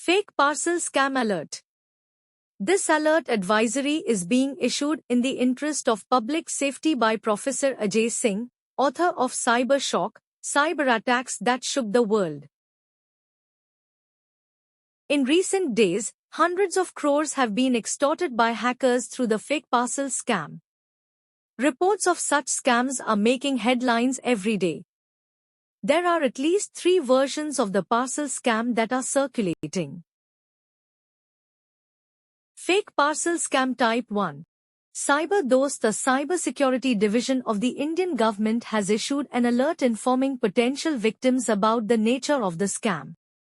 Fake parcel scam alert. This alert advisory is being issued in the interest of public safety by Professor Ajay Singh, author of Cyber Shock, Cyber Attacks That Shook the World. In recent days, hundreds of crores have been extorted by hackers through the fake parcel scam. Reports of such scams are making headlines every day. There are at least 3 versions of the parcel scam that are circulating. Fake parcel scam type 1. CyberDost, the cybersecurity division of the Indian government, has issued an alert informing potential victims about the nature of the scam.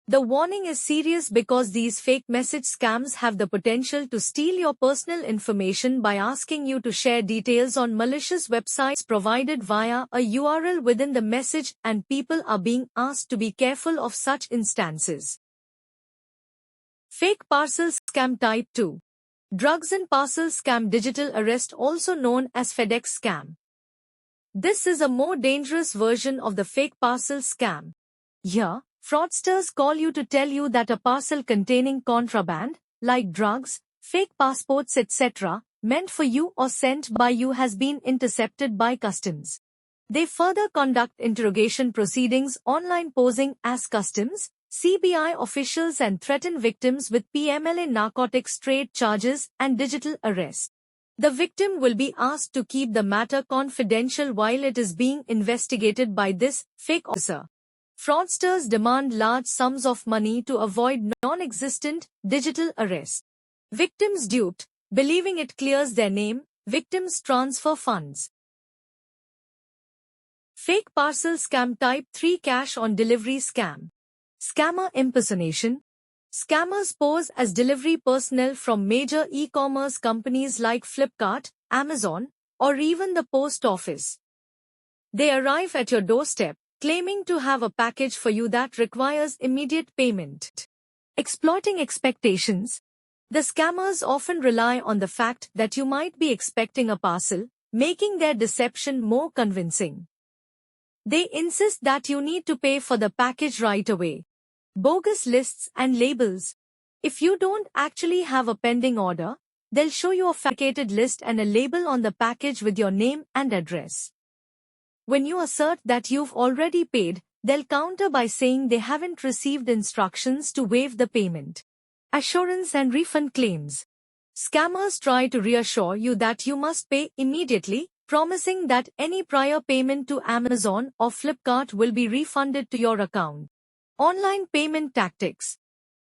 The warning is serious because these fake message scams have the potential to steal your personal information by asking you to share details on malicious websites provided via a URL within the message, and people are being asked to be careful of such instances. Fake parcel scam type 2. Drugs and parcel scam, digital arrest, also known as FedEx scam. This is a more dangerous version of the fake parcel scam. Here, fraudsters call you to tell you that a parcel containing contraband, like drugs, fake passports, etc., meant for you or sent by you has been intercepted by customs. They further conduct interrogation proceedings online, posing as customs, CBI officials, and threaten victims with PMLA, narcotics trade charges, and digital arrest. The victim will be asked to keep the matter confidential while it is being investigated by this fake officer. Fraudsters demand large sums of money to avoid non-existent digital arrest. Victims duped, believing it clears their name, victims transfer funds. Fake parcel scam type 3. Cash on delivery scam. Scammer impersonation. Scammers pose as delivery personnel from major e-commerce companies like Flipkart, Amazon, or even the post office. They arrive at your doorstep, claiming to have a package for you that requires immediate payment. Exploiting expectations. The scammers often rely on the fact that you might be expecting a parcel, making their deception more convincing. They insist that you need to pay for the package right away. Bogus lists and labels. If you don't actually have a pending order, they'll show you a fabricated list and a label on the package with your name and address. When you assert that you've already paid, they'll counter by saying they haven't received instructions to waive the payment. Assurance and refund claims. Scammers try to reassure you that you must pay immediately, promising that any prior payment to Amazon or Flipkart will be refunded to your account. Online payment tactics.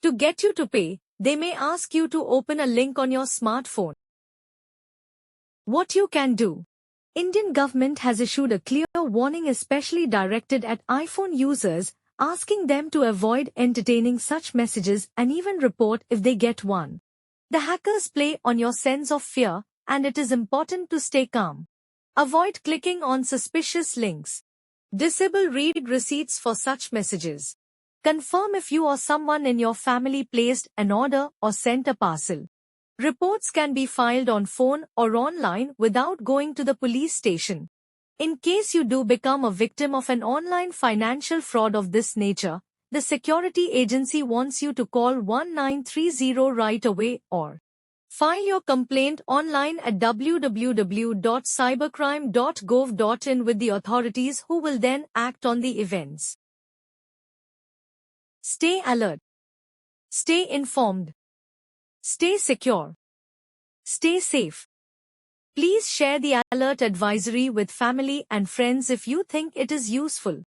To get you to pay, they may ask you to open a link on your smartphone. What you can do. Indian government has issued a clear warning especially directed at iPhone users, asking them to avoid entertaining such messages and even report if they get one. The hackers play on your sense of fear, and it is important to stay calm. Avoid clicking on suspicious links. Disable read receipts for such messages. Confirm if you or someone in your family placed an order or sent a parcel. Reports can be filed on phone or online without going to the police station. In case you do become a victim of an online financial fraud of this nature, the security agency wants you to call 1930 right away or file your complaint online at www.cybercrime.gov.in with the authorities, who will then act on the events. Stay alert. Stay informed. Stay secure. Stay safe. Please share the alert advisory with family and friends if you think it is useful.